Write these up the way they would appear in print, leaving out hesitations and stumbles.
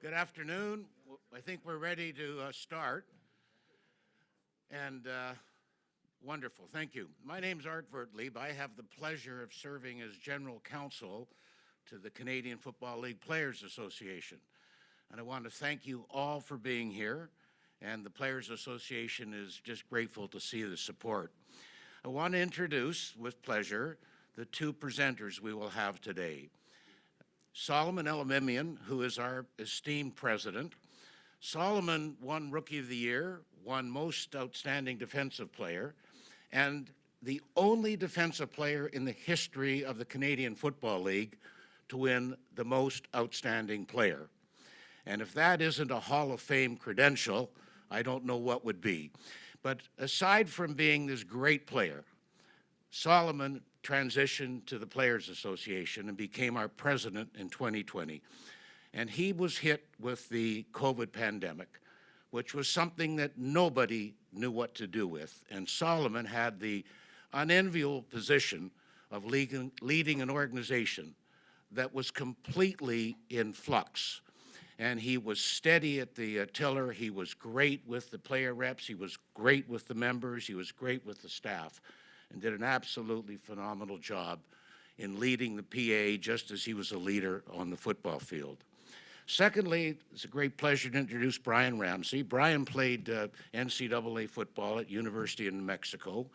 Good afternoon. I think we're ready to start. And wonderful. Thank you. My name's Art Vertlieb. I have the pleasure of serving as General Counsel to the Canadian Football League Players Association. And I want to thank you all for being here. And the Players Association is just grateful to see the support. I want to introduce, with pleasure, the two presenters we will have today. Solomon Elimimian, who is our esteemed president. Solomon won Rookie of the Year, won Most Outstanding Defensive Player, and the only defensive player in the history of the Canadian Football League to win the Most Outstanding Player. And if that isn't a Hall of Fame credential, I don't know what would be. But aside from being this great player, Solomon transitioned to the Players Association and became our president in 2020. And he was hit with the COVID pandemic, which was something that nobody knew what to do with. And Solomon had the unenviable position of leading an organization that was completely in flux. And he was steady at the tiller. He was great with the player reps. He was great with the members. He was great with the staff, and did an absolutely phenomenal job in leading the PA just as he was a leader on the football field. Secondly, it's a great pleasure to introduce Brian Ramsay. Brian played NCAA football at University of New Mexico,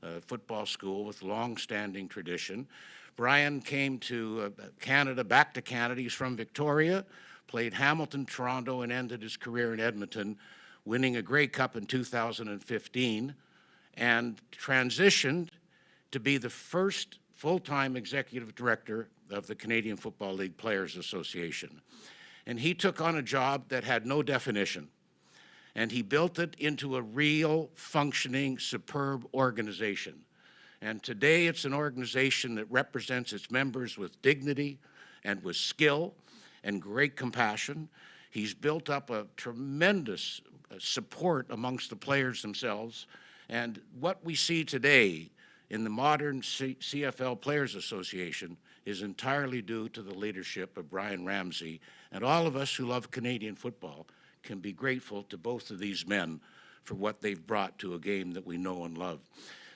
a football school with long-standing tradition. Brian came to Canada, back to Canada. He's from Victoria, played Hamilton, Toronto, and ended his career in Edmonton, winning a Grey Cup in 2015, and transitioned to be the first full-time executive director of the Canadian Football League Players Association. And he took on a job that had no definition, and he built it into a real, functioning, superb organization. And today it's an organization that represents its members with dignity and with skill and great compassion. He's built up a tremendous support amongst the players themselves. And what we see today in the modern CFL Players Association is entirely due to the leadership of Brian Ramsay. And all of us who love Canadian football can be grateful to both of these men for what they've brought to a game that we know and love.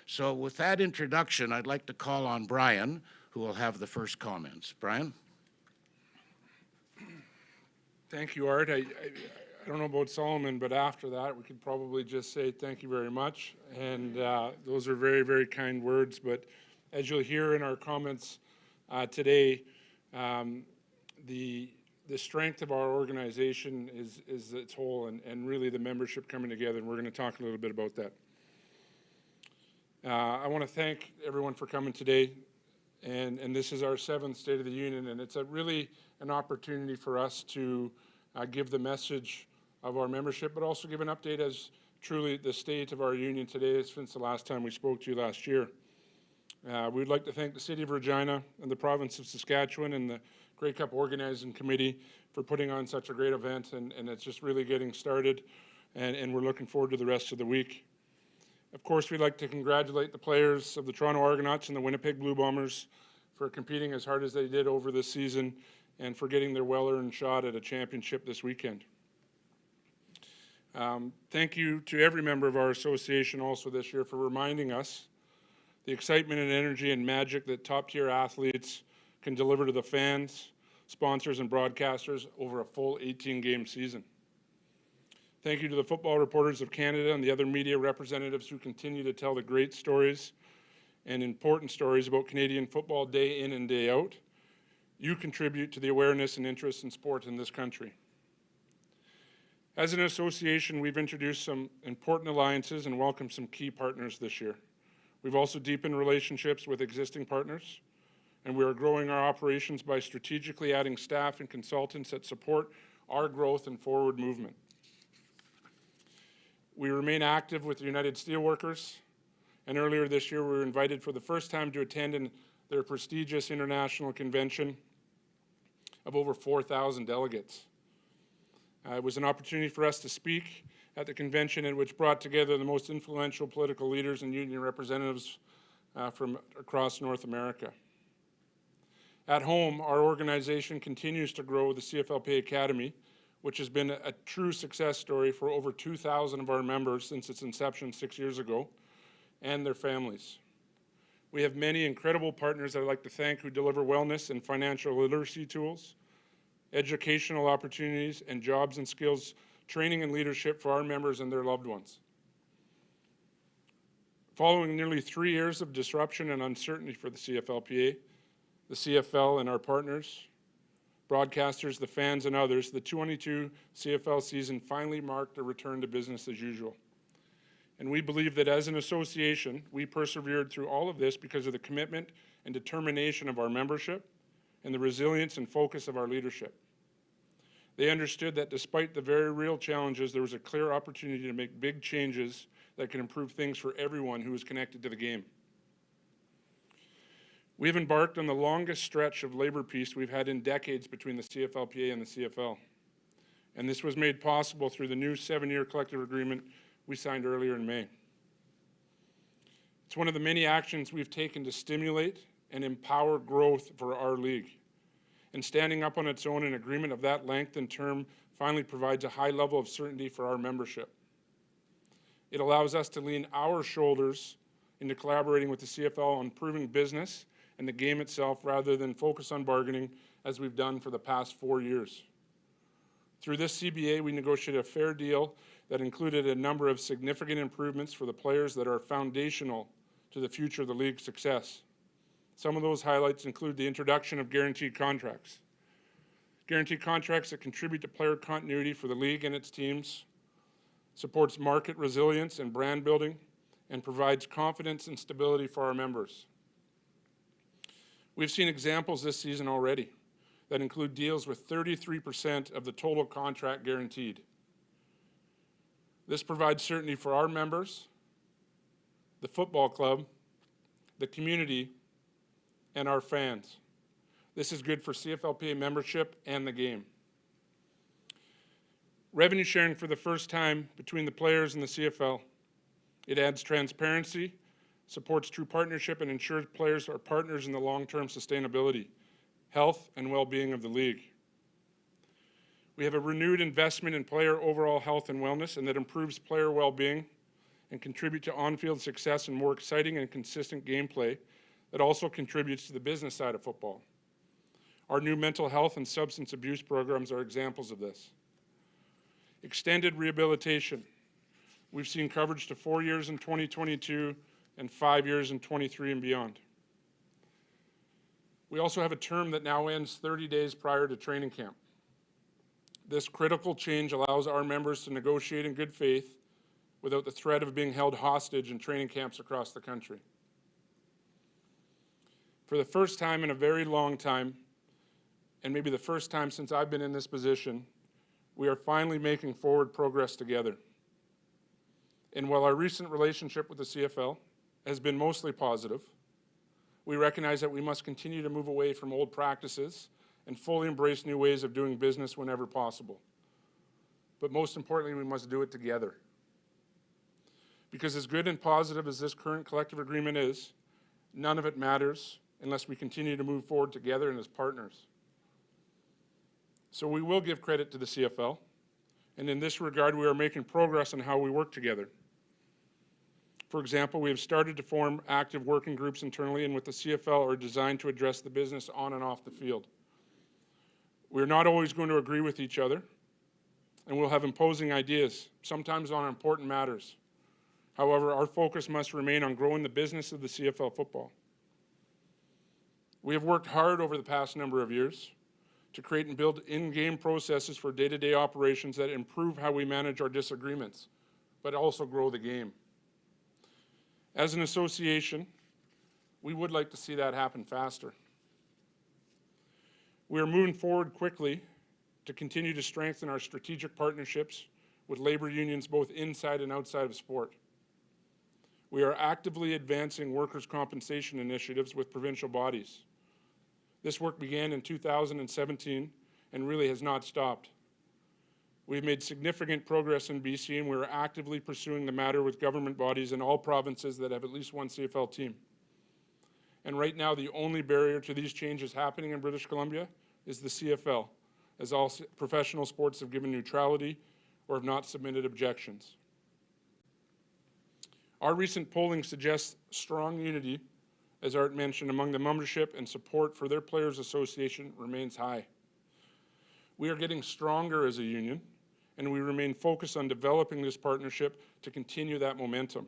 So with that introduction, I'd like to call on Brian, who will have the first comments. Brian? Thank you, Art. I don't know about Solomon, but after that, we could probably just say thank you very much. And those are very, very kind words. But as you'll hear in our comments today, the strength of our organization is its whole, and really the membership coming together. And we're going to talk a little bit about that. I want to thank everyone for coming today. And this is our 7th State of the Union, and it's really an opportunity for us to give the message of our membership, but also give an update as truly the state of our union today is since the last time we spoke to you last year. We'd like to thank the City of Regina and the Province of Saskatchewan and the Grey Cup Organizing Committee for putting on such a great event, and it's just really getting started, and we're looking forward to the rest of the week. Of course, we'd like to congratulate the players of the Toronto Argonauts and the Winnipeg Blue Bombers for competing as hard as they did over this season and for getting their well-earned shot at a championship this weekend. Thank you to every member of our association also this year for reminding us the excitement and energy and magic that top-tier athletes can deliver to the fans, sponsors, and broadcasters over a full 18-game season. Thank you to the Football Reporters of Canada and the other media representatives who continue to tell the great stories and important stories about Canadian football day in and day out. You contribute to the awareness and interest in sport in this country. As an association, we've introduced some important alliances and welcomed some key partners this year. We've also deepened relationships with existing partners, and we are growing our operations by strategically adding staff and consultants that support our growth and forward movement. We remain active with the United Steelworkers, and earlier this year we were invited for the first time to attend their prestigious international convention of over 4,000 delegates. It was an opportunity for us to speak at the convention, in which brought together the most influential political leaders and union representatives from across North America. At home, our organization continues to grow the CFLPA Academy, which has been a true success story for over 2,000 of our members since its inception 6 years ago, and their families. We have many incredible partners I'd like to thank who deliver wellness and financial literacy tools, educational opportunities, and jobs and skills training and leadership for our members and their loved ones. Following nearly 3 years of disruption and uncertainty for the CFLPA, the CFL and our partners, broadcasters, the fans, and others, the 2022 CFL season finally marked a return to business as usual. And we believe that as an association, we persevered through all of this because of the commitment and determination of our membership and the resilience and focus of our leadership. They understood that despite the very real challenges, there was a clear opportunity to make big changes that could improve things for everyone who is connected to the game. We have embarked on the longest stretch of labor peace we've had in decades between the CFLPA and the CFL. And this was made possible through the new 7-year collective agreement we signed earlier in May. It's one of the many actions we've taken to stimulate and empower growth for our league. And standing up on its own, an agreement of that length and term finally provides a high level of certainty for our membership. It allows us to lean our shoulders into collaborating with the CFL on improving business and the game itself rather than focus on bargaining as we've done for the past 4 years. Through this CBA, we negotiated a fair deal that included a number of significant improvements for the players that are foundational to the future of the league's success. Some of those highlights include the introduction of guaranteed contracts. Guaranteed contracts that contribute to player continuity for the league and its teams, supports market resilience and brand building, and provides confidence and stability for our members. We've seen examples this season already that include deals with 33% of the total contract guaranteed. This provides certainty for our members, the football club, the community, and our fans. This is good for CFLPA membership and the game. Revenue sharing for the first time between the players and the CFL. It adds transparency, supports true partnership, and ensures players are partners in the long-term sustainability, health, and well-being of the league. We have a renewed investment in player overall health and wellness, and that improves player well-being and contribute to on-field success and more exciting and consistent gameplay that also contributes to the business side of football. Our new mental health and substance abuse programs are examples of this. Extended rehabilitation. We've seen coverage to 4 years in 2022 and 5 years in 23 and beyond. We also have a term that now ends 30 days prior to training camp. This critical change allows our members to negotiate in good faith without the threat of being held hostage in training camps across the country. For the first time in a very long time, and maybe the first time since I've been in this position, we are finally making forward progress together. And while our recent relationship with the CFL has been mostly positive, we recognize that we must continue to move away from old practices and fully embrace new ways of doing business whenever possible. But most importantly, we must do it together. Because as good and positive as this current collective agreement is, none of it matters unless we continue to move forward together and as partners. So we will give credit to the CFL, and in this regard, we are making progress on how we work together. For example, we have started to form active working groups internally and with the CFL are designed to address the business on and off the field. We're not always going to agree with each other, and we'll have opposing ideas, sometimes on important matters. However, our focus must remain on growing the business of the CFL football. We have worked hard over the past number of years to create and build in-game processes for day-to-day operations that improve how we manage our disagreements, but also grow the game. As an association, we would like to see that happen faster. We are moving forward quickly to continue to strengthen our strategic partnerships with labor unions both inside and outside of sport. We are actively advancing workers' compensation initiatives with provincial bodies. This work began in 2017 and really has not stopped. We've made significant progress in BC, and we're actively pursuing the matter with government bodies in all provinces that have at least one CFL team. And right now, the only barrier to these changes happening in British Columbia is the CFL, as all professional sports have given neutrality or have not submitted objections. Our recent polling suggests strong unity, as Art mentioned, among the membership, and support for their Players Association remains high. We are getting stronger as a union, and we remain focused on developing this partnership to continue that momentum.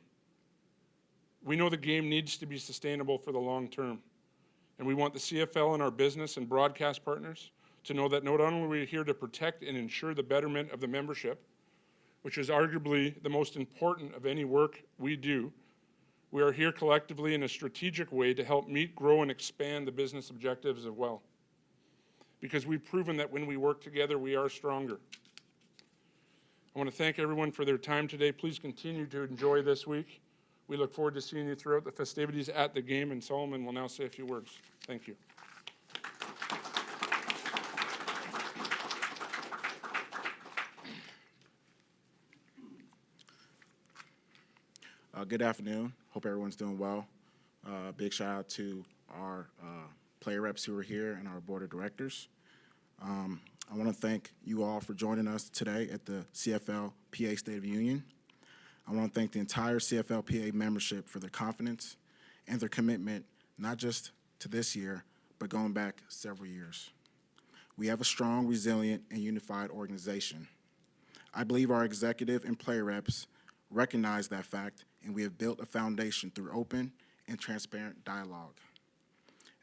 We know the game needs to be sustainable for the long term, and we want the CFL and our business and broadcast partners to know that not only are we here to protect and ensure the betterment of the membership, which is arguably the most important of any work we do, we are here collectively in a strategic way to help meet, grow, and expand the business objectives as well. Because we've proven that when we work together, we are stronger. I want to thank everyone for their time today. Please continue to enjoy this week. We look forward to seeing you throughout the festivities at the game, and Solomon will now say a few words. Thank you. Good afternoon. Hope everyone's doing well. Big shout out to our player reps who are here and our board of directors. I want to thank you all for joining us today at the CFLPA State of the Union. I want to thank the entire CFLPA membership for their confidence and their commitment, not just to this year, but going back several years. We have a strong, resilient, and unified organization. I believe our executive and player reps recognize that fact, and we have built a foundation through open and transparent dialogue.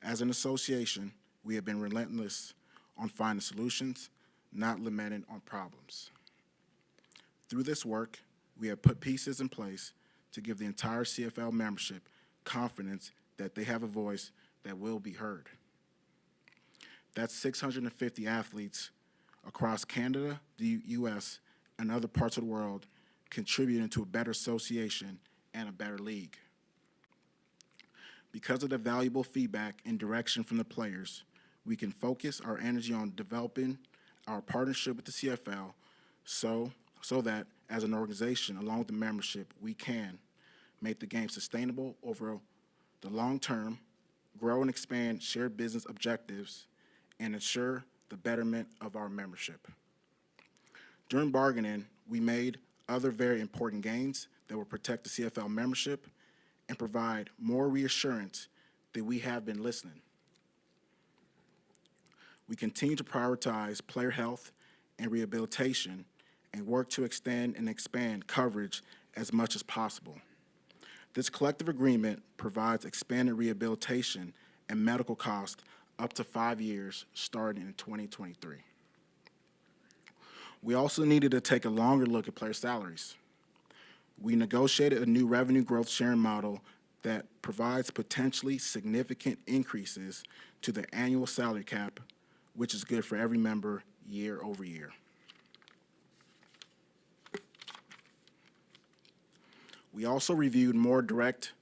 As an association, we have been relentless on finding solutions, not lamenting on problems. Through this work, we have put pieces in place to give the entire CFL membership confidence that they have a voice that will be heard. That's 650 athletes across Canada, the U.S., and other parts of the world contributing to a better association and a better league. Because of the valuable feedback and direction from the players, we can focus our energy on developing our partnership with the CFL so that as an organization, along with the membership, we can make the game sustainable over the long term, grow and expand shared business objectives, and ensure the betterment of our membership. During bargaining, we made other very important gains that will protect the CFL membership and provide more reassurance that we have been listening. We continue to prioritize player health and rehabilitation and work to extend and expand coverage as much as possible. This collective agreement provides expanded rehabilitation and medical costs up to 5 years starting in 2023. We also needed to take a longer look at player salaries. We negotiated a new revenue growth sharing model that provides potentially significant increases to the annual salary cap, which is good for every member year over year. We also reviewed more direct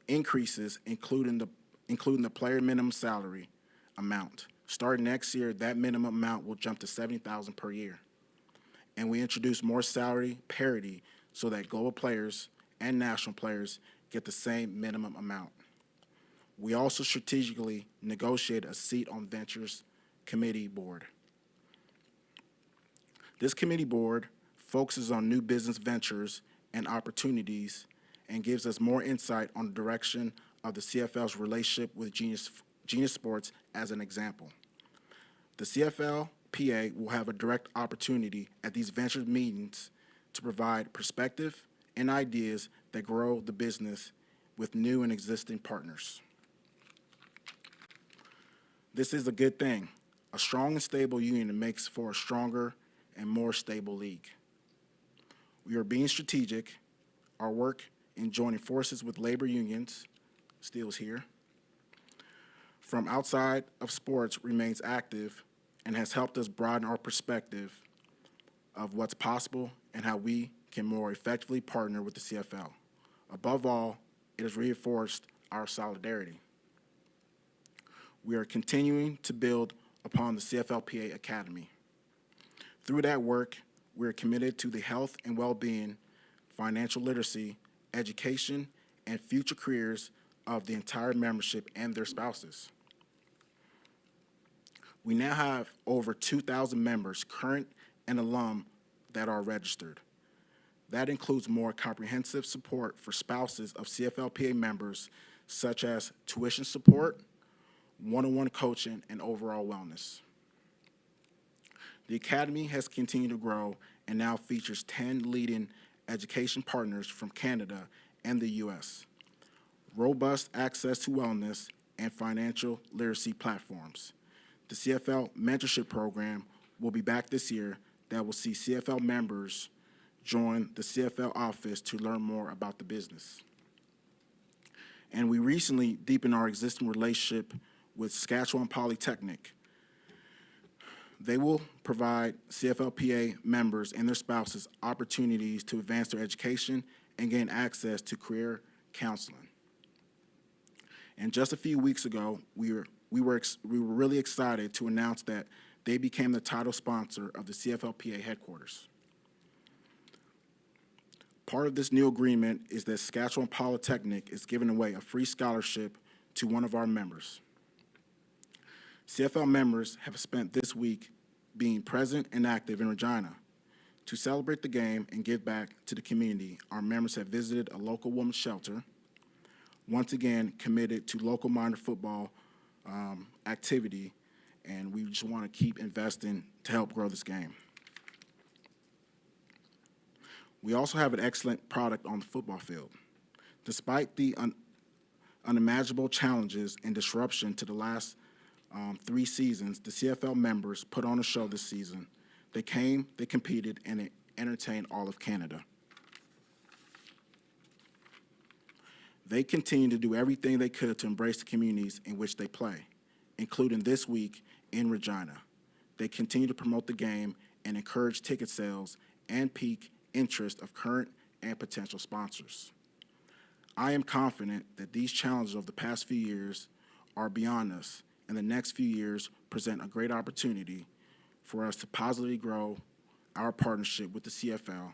increases, including the player minimum salary amount. Starting next year, that minimum amount will jump to $70,000 per year. And we introduced more salary parity so that global players and national players get the same minimum amount. We also strategically negotiated a seat on Ventures Committee Board. This committee board focuses on new business ventures and opportunities and gives us more insight on the direction of the CFL's relationship with Genius Sports as an example. The CFLPA will have a direct opportunity at these ventures meetings to provide perspective and ideas that grow the business with new and existing partners. This is a good thing. A strong and stable union makes for a stronger and more stable league. We are being strategic. Our work in joining forces with labor unions, Steele's here, from outside of sports remains active and has helped us broaden our perspective of what's possible and how we can more effectively partner with the CFL. Above all, it has reinforced our solidarity. We are continuing to build upon the CFLPA Academy. Through that work, we are committed to the health and well-being, financial literacy, education, and future careers of the entire membership and their spouses. We now have over 2,000 members, current and alum, that are registered. That includes more comprehensive support for spouses of CFLPA members, such as tuition support, one-on-one coaching, and overall wellness. The Academy has continued to grow and now features 10 leading education partners from Canada and the U.S., robust access to wellness, and financial literacy platforms. The CFL Mentorship Program will be back this year that will see CFL members join the CFL office to learn more about the business. And we recently deepened our existing relationship with Saskatchewan Polytechnic. They will provide CFLPA members and their spouses opportunities to advance their education and gain access to career counseling. And just a few weeks ago, we were really excited to announce that they became the title sponsor of the CFLPA headquarters. Part of this new agreement is that Saskatchewan Polytechnic is giving away a free scholarship to one of our members. CFL members have spent this week being present and active in Regina. To celebrate the game and give back to the community, our members have visited a local women's shelter, once again committed to local minor football activity, and we just want to keep investing to help grow this game. We also have an excellent product on the football field. Despite the unimaginable challenges and disruption to the last 3 seasons, the CFL members put on a show this season. They came, they competed, and they entertained all of Canada. They continue to do everything they could to embrace the communities in which they play, including this week in Regina. They continue to promote the game and encourage ticket sales and pique interest of current and potential sponsors. I am confident that these challenges of the past few years are beyond us, and the next few years present a great opportunity for us to positively grow our partnership with the CFL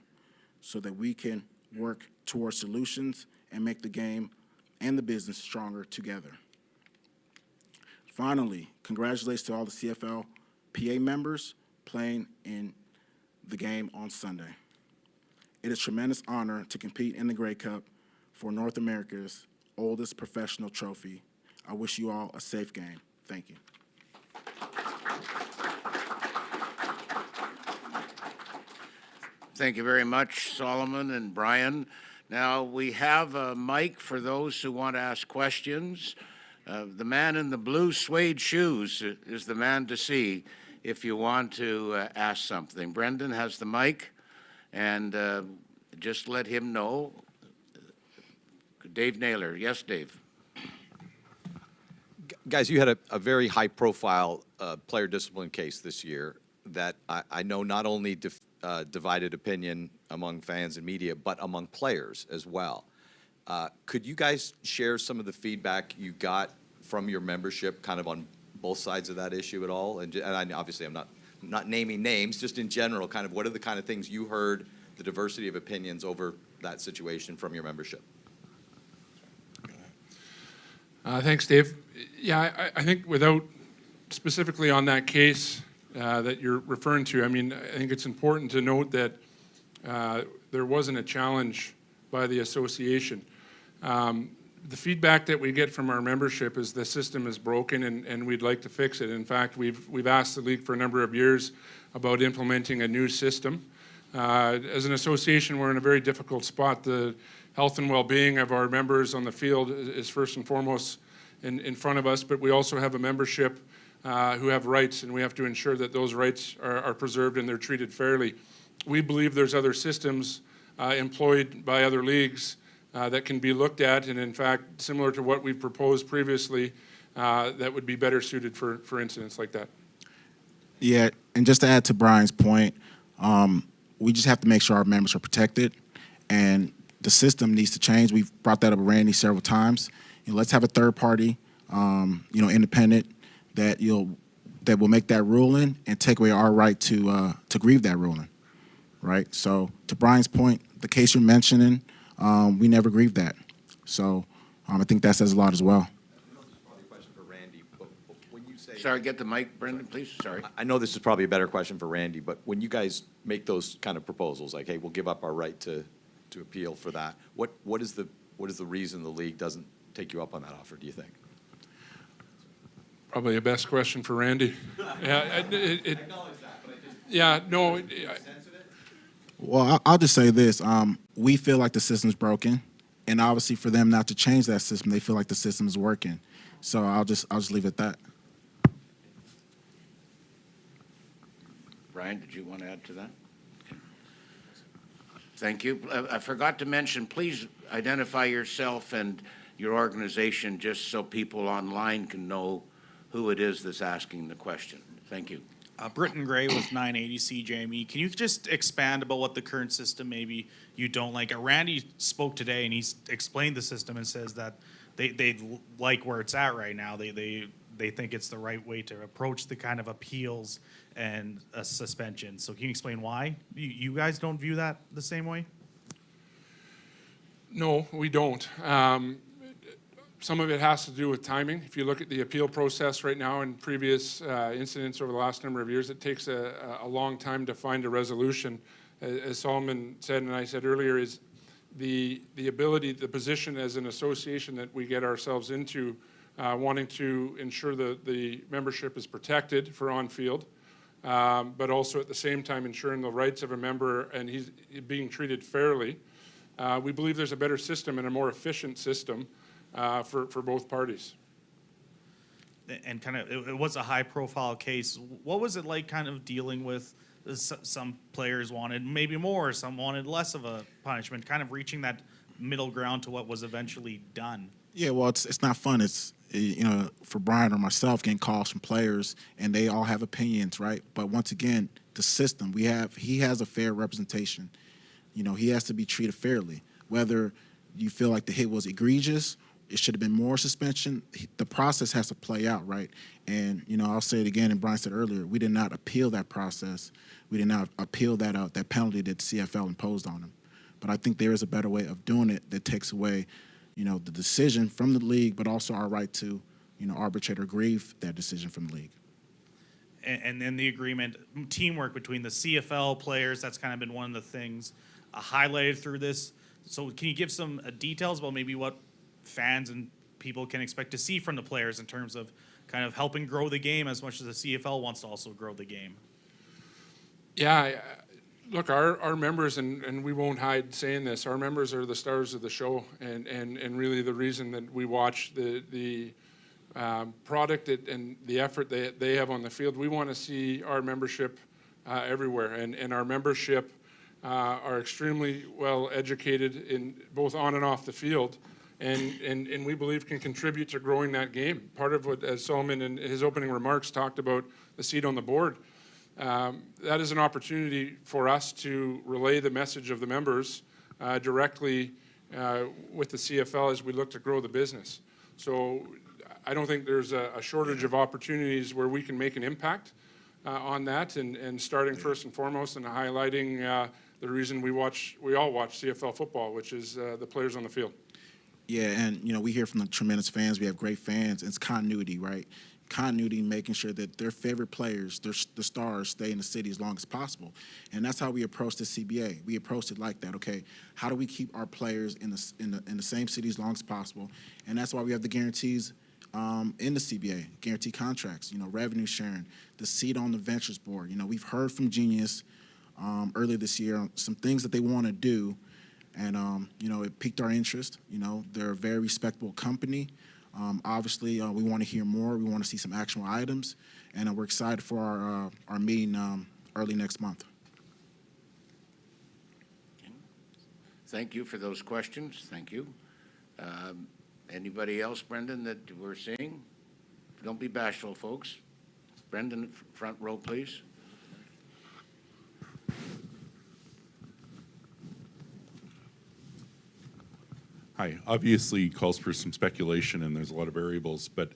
so that we can work towards solutions and make the game and the business stronger together. Finally, congratulations to all the CFLPA members playing in the game on Sunday. It is a tremendous honor to compete in the Grey Cup for North America's oldest professional trophy. I wish you all a safe game. Thank you. Thank you very much, Solomon and Brian. Now, we have a mic for those who want to ask questions. The man in the blue suede shoes is the man to see if you want to ask something. Brendan has the mic, and just let him know. Dave Naylor. Yes, Dave. Guys, you had a very high-profile player discipline case this year that I know not only divided opinion among fans and media, but among players as well. Could you guys share some of the feedback you got from your membership kind of on both sides of that issue at all? And obviously I'm not naming names, just in general, kind of what are the kind of things you heard, the diversity of opinions over that situation from your membership? Thanks, Dave. Yeah, I think without specifically on that case that you're referring to, I mean, I think it's important to note that there wasn't a challenge by the association. The feedback that we get from our membership is the system is broken and we'd like to fix it. In fact, we've asked the league for a number of years about implementing a new system. As an association, we're in a very difficult spot. The health and well-being of our members on the field is first and foremost in front of us, but we also have a membership who have rights, and we have to ensure that those rights are preserved and they're treated fairly. We believe there's other systems employed by other leagues that can be looked at, and in fact, similar to what we proposed previously, that would be better suited for incidents like that. Yeah, and just to add to Brian's point, we just have to make sure our members are protected, and the system needs to change. We've brought that up with Randy several times. Let's have a third party, independent, that will make that ruling and take away our right to grieve that ruling, right? So to Brian's point, the case you're mentioning, we never grieved that. So I think that says a lot as well. Probably a question for Randy, but when you say Sorry, get the mic, Brendan, please. Sorry. I know this is probably a better question for Randy, but when you guys make those kind of proposals, like, hey, we'll give up our right to appeal for that, what is the reason the league doesn't take you up on that offer, do you think? Probably a best question for Randy. Yeah, I acknowledge that, but I just... yeah, no, Well, I'll just say this. We feel like the system's broken, and obviously for them not to change that system, they feel like the system is working. So I'll just leave it at that. Brian, did you want to add to that? Thank you. I forgot to mention, please identify yourself and your organization just so people online can know who it is that's asking the question. Thank you. Britton Gray with 980 CJME. Can you just expand about what the current system maybe you don't like? Randy spoke today and he's explained the system and says that they like where it's at right now. They think it's the right way to approach the kind of appeals and a suspension. So can you explain why you guys don't view that the same way? no, we don't. Some of it has to do with timing. If you look at the appeal process right now and previous incidents over the last number of years, it takes a long time to find a resolution. As Solomon said and I said earlier, is the ability, the position as an association that we get ourselves into, wanting to ensure that the membership is protected for on-field, but also at the same time ensuring the rights of a member and he's being treated fairly. We believe there's a better system and a more efficient system for both parties. And kind of, it was a high-profile case. What was it like kind of dealing with some players wanted maybe more, some wanted less of a punishment, kind of reaching that middle ground to what was eventually done? Yeah, well, it's not fun. It's, you know, for Brian or myself getting calls from players, and they all have opinions, right? But once again, the system, he has a fair representation. You know, he has to be treated fairly. Whether you feel like the hit was egregious, it should have been more suspension, the process has to play out, right? And, you know, I'll say it again, and Brian said earlier, we did not appeal that process. We did not appeal that penalty that CFL imposed on him. But I think there is a better way of doing it that takes away, you know, the decision from the league, but also our right to, you know, arbitrate or grieve that decision from the league. And then the agreement, teamwork between the CFL players, that's kind of been one of the things highlighted through this. So can you give some details about maybe what fans and people can expect to see from the players in terms of kind of helping grow the game as much as the CFL wants to also grow the game? Yeah, look, our members, and we won't hide saying this, our members are the stars of the show and really the reason that we watch the product and the effort they have on the field. We want to see our membership everywhere, and our membership are extremely well educated in both on and off the field, and we believe can contribute to growing that game. Part of what, as Solomon in his opening remarks talked about, the seat on the board, that is an opportunity for us to relay the message of the members directly with the CFL as we look to grow the business. So I don't think there's a shortage of opportunities where we can make an impact on that, and starting first and foremost and highlighting the reason we all watch CFL football, which is the players on the field. Yeah, and, you know, we hear from the tremendous fans. We have great fans. It's continuity, right? Continuity, making sure that their favorite players, the stars, stay in the city as long as possible. And that's how we approach the CBA. We approach it like that, okay? How do we keep our players in the same city as long as possible? And that's why we have the guarantees in the CBA, guarantee contracts, you know, revenue sharing, the seat on the ventures board. You know, we've heard from Genius earlier this year on some things that they want to do, and, you know, it piqued our interest. You know, they're a very respectable company. Obviously, we want to hear more. We want to see some actual items, and we're excited for our meeting early next month. Thank you for those questions. Thank you. Anybody else, Brendan, that we're seeing? Don't be bashful, folks. Brendan, front row, please. Hi. Obviously, calls for some speculation, and there's a lot of variables, but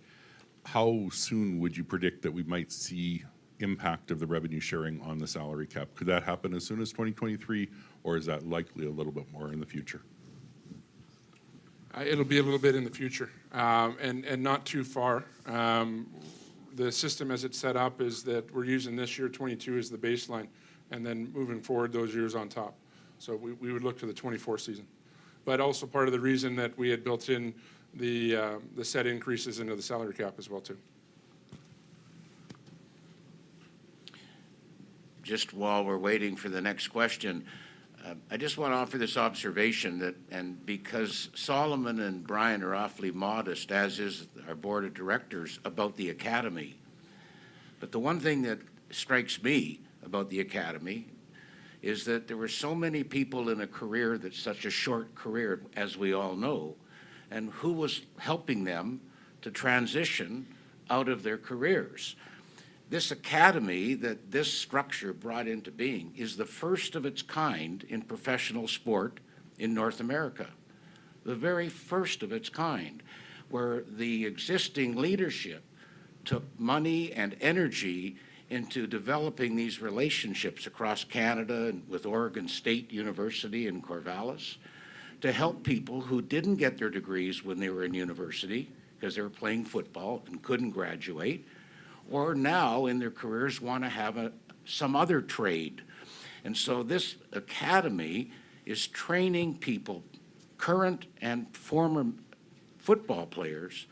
how soon would you predict that we might see impact of the revenue sharing on the salary cap? Could that happen as soon as 2023, or is that likely a little bit more in the future? It'll be a little bit in the future, and not too far. the system as it's set up is that we're using this year 22 as the baseline, and then moving forward those years on top. So we would look to the 24 season. But also part of the reason that we had built in the set increases into the salary cap as well too. Just while we're waiting for the next question, I just want to offer this observation that, and because Solomon and Brian are awfully modest, as is our board of directors, about the academy. But the one thing that strikes me about the academy is that there were so many people in a career that's such a short career, as we all know, and who was helping them to transition out of their careers. This academy that this structure brought into being is the first of its kind in professional sport in North America. The very first of its kind, where the existing leadership took money and energy into developing these relationships across Canada and with Oregon State University in Corvallis to help people who didn't get their degrees when they were in university because they were playing football and couldn't graduate, or now in their careers want to have some other trade. And so this academy is training people, current and former football players,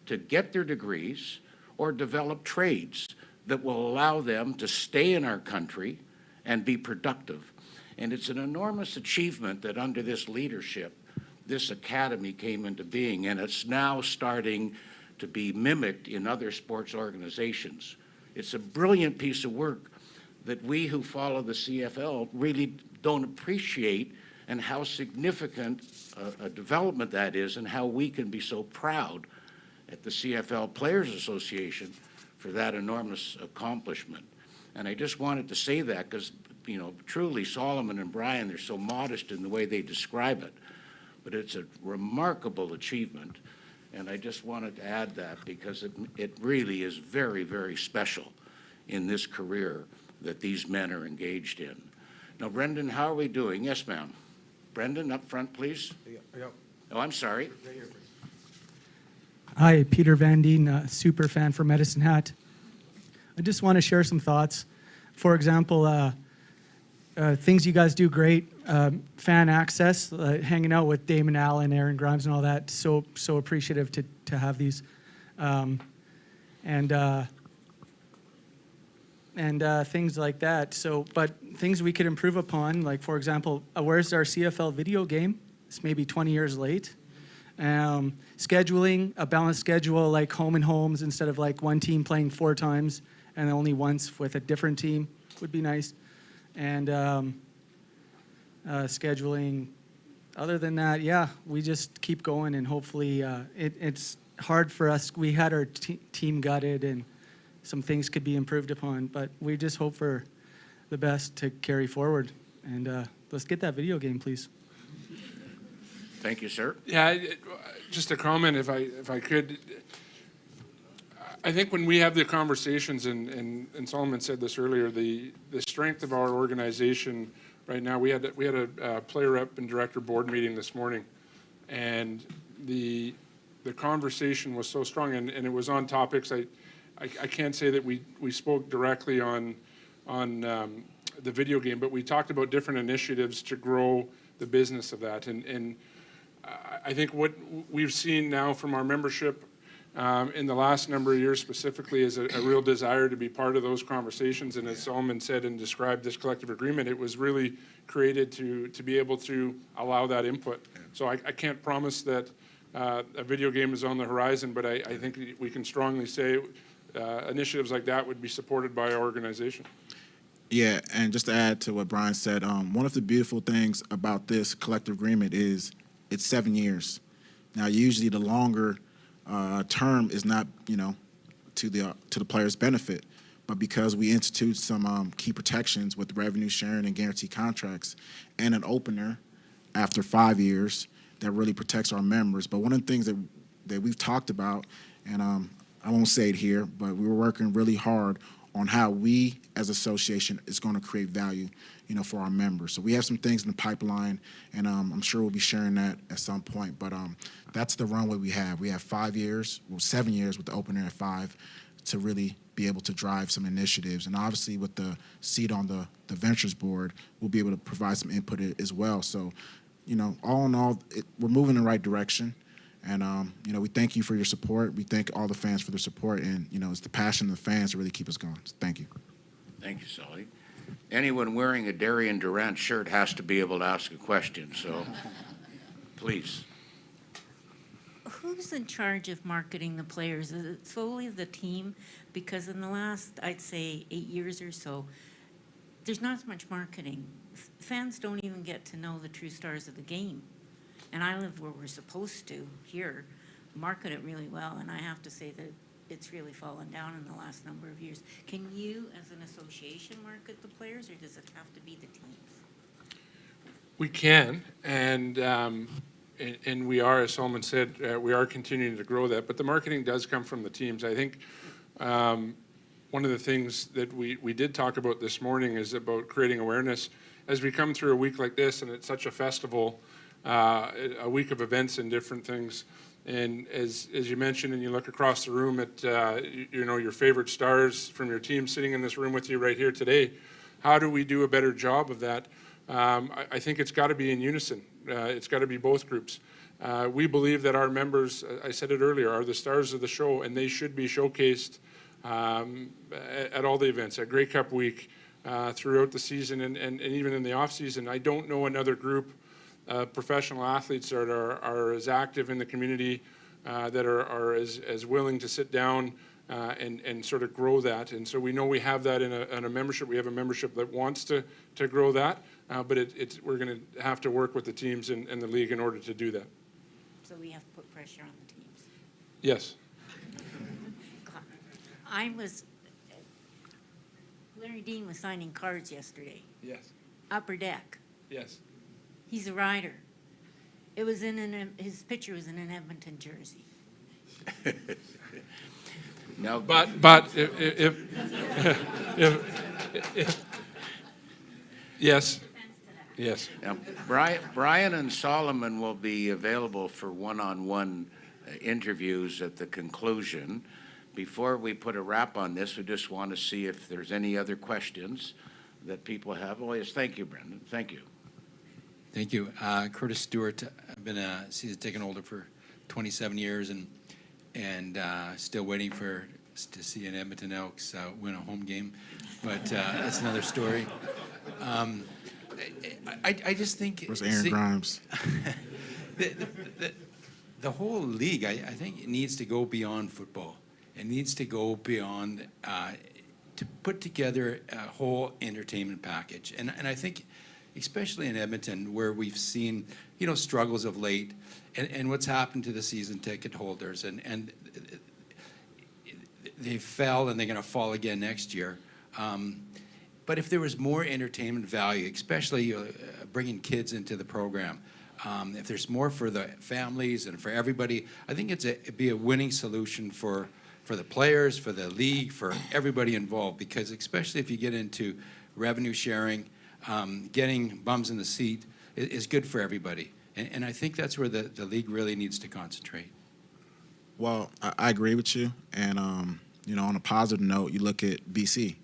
to get their degrees or develop trades that will allow them to stay in our country and be productive. And it's an enormous achievement that under this leadership, this academy came into being, and it's now starting to be mimicked in other sports organizations. It's a brilliant piece of work that we who follow the CFL really don't appreciate, and how significant a development that is, and how we can be so proud at the CFL Players Association for that enormous accomplishment. And I just wanted to say that because, you know, truly Solomon and Brian, they're so modest in the way they describe it, but it's a remarkable achievement. And I just wanted to add that because it really is very, very special in this career that these men are engaged in. Now, Brendan, how are we doing? Yes, ma'am. Brendan, up front, please. Yep. Oh, I'm sorry. Hi, Peter Van Dien, super fan for Medicine Hat. I just want to share some thoughts. For example, things you guys do great, fan access, hanging out with Damon Allen, Aaron Grimes, and all that. So appreciative to have these, and things like that. So, but things we could improve upon, like for example, where's our CFL video game? It's maybe 20 years late. Scheduling, a balanced schedule, like home and homes instead of like one team playing 4 times and only once with a different team would be nice. And scheduling. Other than that, yeah, we just keep going, and hopefully it's hard for us. We had our team gutted, and some things could be improved upon, but we just hope for the best to carry forward. And let's get that video game, please. Thank you, sir. Yeah, just a comment, if I could. I think when we have the conversations, and Solomon said this earlier, the strength of our organization right now. We had a player rep and director board meeting this morning, and the conversation was so strong, and it was on topics. I can't say that we spoke directly on the video game, but we talked about different initiatives to grow the business of that, and I think what we've seen now from our membership in the last number of years specifically is a real desire to be part of those conversations. And as Solomon said and described this collective agreement, it was really created to be able to allow that input. So I can't promise that a video game is on the horizon, but I think we can strongly say initiatives like that would be supported by our organization. Yeah, and just to add to what Brian said, one of the beautiful things about this collective agreement is it's 7 years. Now, usually the longer term is not, to the player's benefit, but because we institute some key protections with revenue sharing and guaranteed contracts and an opener after 5 years that really protects our members. But one of the things that we've talked about, and I won't say it here, but we were working really hard on how we as association is going to create value, for our members. So we have some things in the pipeline, and I'm sure we'll be sharing that at some point. But that's the runway we have. We have 5 years, 7 years with the opener at 5. to really be able to drive some initiatives. And obviously with the seat on the Ventures Board, we'll be able to provide some input as well. So, all in all, we're moving in the right direction. And, we thank you for your support. We thank all the fans for their support. And, it's the passion of the fans that really keep us going. So thank you. Thank you, Sully. Anyone wearing a Darian Durant shirt has to be able to ask a question, so please. Who's in charge of marketing the players? Is it solely the team? Because in the last, I'd say, 8 years or so, there's not as much marketing. Fans don't even get to know the true stars of the game. And I live where we're supposed to, here, market it really well, and I have to say that it's really fallen down in the last number of years. Can you, as an association, market the players, or does it have to be the teams? We can, and we are, as Solomon said, we are continuing to grow that, but the marketing does come from the teams. I think one of the things that we did talk about this morning is about creating awareness. As we come through a week like this, and it's such a festival, a week of events and different things, and as you mentioned, and you look across the room at your favorite stars from your team sitting in this room with you right here today, how do we do a better job of that? I think it's got to be in unison. It's got to be both groups. We believe that our members, I said it earlier, are the stars of the show, and they should be showcased at all the events, at Grey Cup week, throughout the season, and even in the off season. I don't know another group professional athletes that are as active in the community, that are as willing to sit down and sort of grow that. And so we know we have that in a membership. We have a membership that wants to grow that, but we're going to have to work with the teams and the league in order to do that. So we have to put pressure on the teams. Yes. Larry Dean was signing cards yesterday. Yes. Upper Deck. Yes. He's a rider. It was his picture was in an Edmonton jersey. Now, But if yes. Yes. now, Brian and Solomon will be available for one-on-one interviews at the conclusion. Before we put a wrap on this, we just want to see if there's any other questions that people have. Oh, yes, thank you, Brendan. Thank you. Thank you. Curtis Stewart. I've been a season ticket holder for 27 years and still waiting to see an Edmonton Elks win a home game. But that's another story. I just think... Where's Aaron Grimes? The whole league, I think it needs to go beyond football. It needs to go beyond to put together a whole entertainment package. And I think, especially in Edmonton, where we've seen, struggles of late, and what's happened to the season ticket holders, and they fell and they're going to fall again next year. But if there was more entertainment value, especially bringing kids into the program, if there's more for the families and for everybody, I think it'd be a winning solution for the players, for the league, for everybody involved, because especially if you get into revenue sharing, getting bums in the seat is good for everybody. And I think that's where the league really needs to concentrate. Well, I agree with you. And, on a positive note, you look at BC,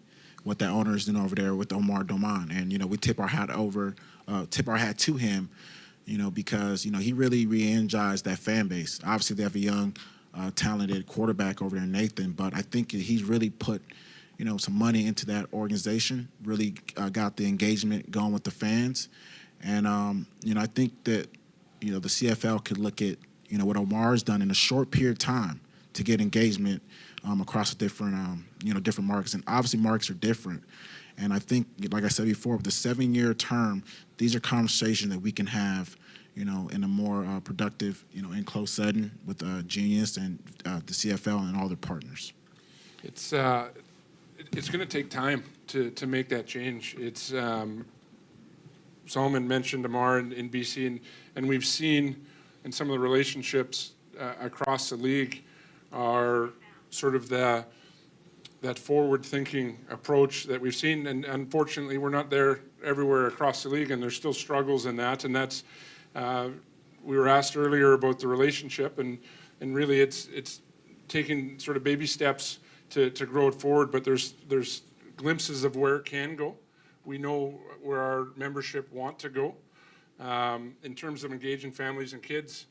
what that owner is doing over there with Omar Doman. And, we tip our hat to him, because, he really re-energized that fan base. Obviously, they have a young, talented quarterback over there, Nathan, but I think he's really put, some money into that organization, really got the engagement going with the fans. And, I think that, the CFL could look at, what Omar's done in a short period of time to get engagement across different markets. And obviously markets are different. And I think, like I said before, with the 7-year term, these are conversations that we can have, in a more productive, enclosed setting with Genius and the CFL and all their partners. It's going to take time to make that change. It's Solomon mentioned Amar in BC, and we've seen in some of the relationships across the league are sort of that forward-thinking approach that we've seen, and unfortunately we're not there everywhere across the league, and there's still struggles in that, and that's we were asked earlier about the relationship, and really it's taking sort of baby steps to grow it forward, but there's glimpses of where it can go. We know where our membership want to go. In terms of engaging families and kids,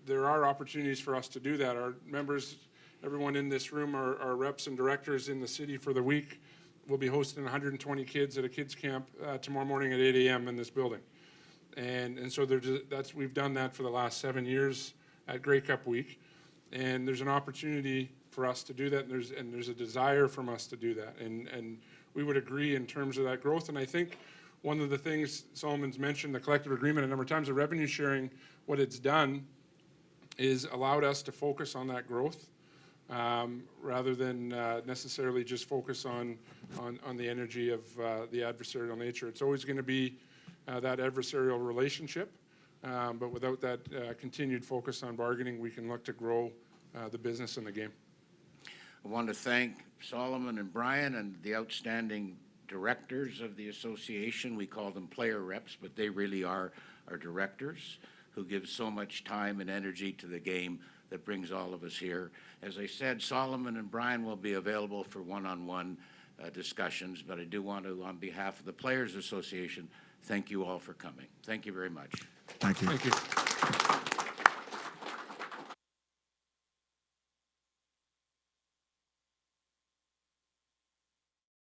there are opportunities for us to do that. Our members, everyone in this room, are reps and directors in the city for the week. We'll be hosting 120 kids at a kids camp tomorrow morning at 8 a.m. in this building. And so we've done that for the last 7 years at Grey Cup Week. And there's an opportunity for us to do that, and there's a desire from us to do that. And we would agree in terms of that growth. And I think one of the things Solomon's mentioned, the collective agreement a number of times, the revenue sharing, what it's done is allowed us to focus on that growth rather than necessarily just focus on the energy of the adversarial nature. It's always going to be that adversarial relationship, but without that continued focus on bargaining, we can look to grow the business and the game. I want to thank Solomon and Brian and the outstanding directors of the association. We call them player reps, but they really are our directors who give so much time and energy to the game that brings all of us here. As I said, Solomon and Brian will be available for one-on-one discussions, but I do want to, on behalf of the Players Association, thank you all for coming. Thank you very much. Thank you. Thank you.